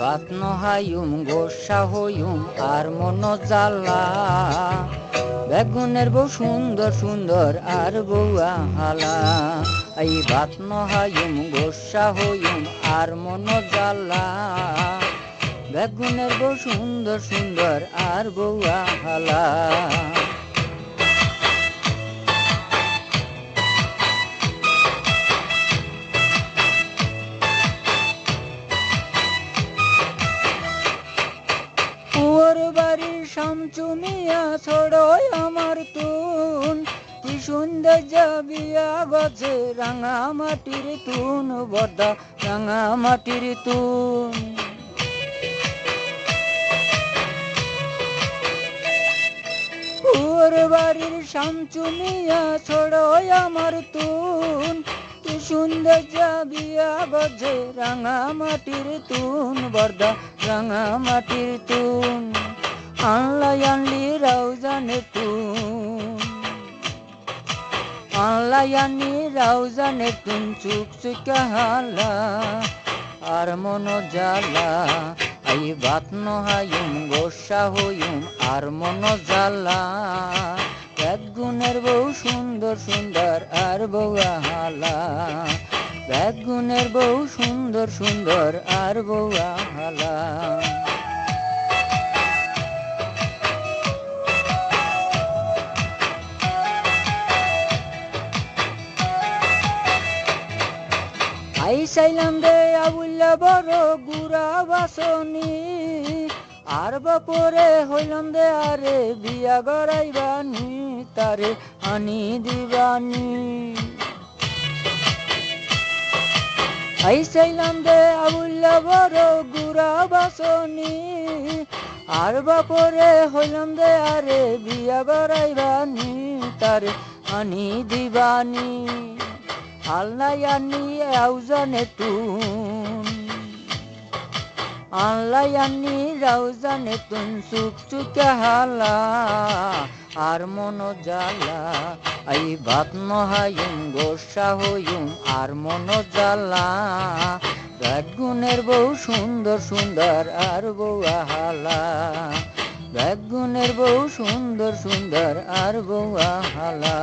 বাত নহায়ুম গোসা হইম আর মন জ্বালা বেগুনের বউ সুন্দর সুন্দর আর বউয়া হালা এই বাত নহায়ুম গোসা হইম আর মন জ্বালা বেগুনের বউ সুন্দর সুন্দর আর বউয়া হালা ওর বাড়ির শামচুমিয়া ছড়য় আমার তুন কি সুন্দর যাবিয়া গছে রাঙা মাটির তুন বর্দা রাঙা মাটির তুন ওর বাড়ির শামচুমিয়া ছড়য় আমার তুন কি সুন্দর যাবিয়া গছে রাঙা মাটির তুন বর্দা রাঙা মাটির তুন আনলাই আনলি রাউজানে তুন আনলাই আনি রাউজানে তুন চুক চুকা হালা আর মন জ্বালা এই বাত নহায়ুম গোসা হইম আর মন জ্বালা এক গুণের বউ সুন্দর সুন্দর আর বউয়া হালা এক গুণের বউ সুন্দর সুন্দর আর বউয়া হালা আই চাইলাম দে আবুল্লা বড় গুড়া বাসনি আর বাপরে হইলাম দে আরে বিয়া গড়াইবানি তারে আনি দিবানি আই চাইলাম দে আবুল্লা বড় গুড়া বাসনি আর বাপরে হইলাম দে আরে বিয়া গড়াইবানি তারে আনি দিবানি আল্লাই আনি রাউজানে তুন আল্লাই আনি রাউজানে তুন চুক চুকা হালা আর মন জ্বালা এই বাত নহায়ুম গোসা হইম আর মন জ্বালা এক গুণের বউ সুন্দর সুন্দর আর বউয়া হালা এক গুণের বউ সুন্দর সুন্দর আর বউয়া হালা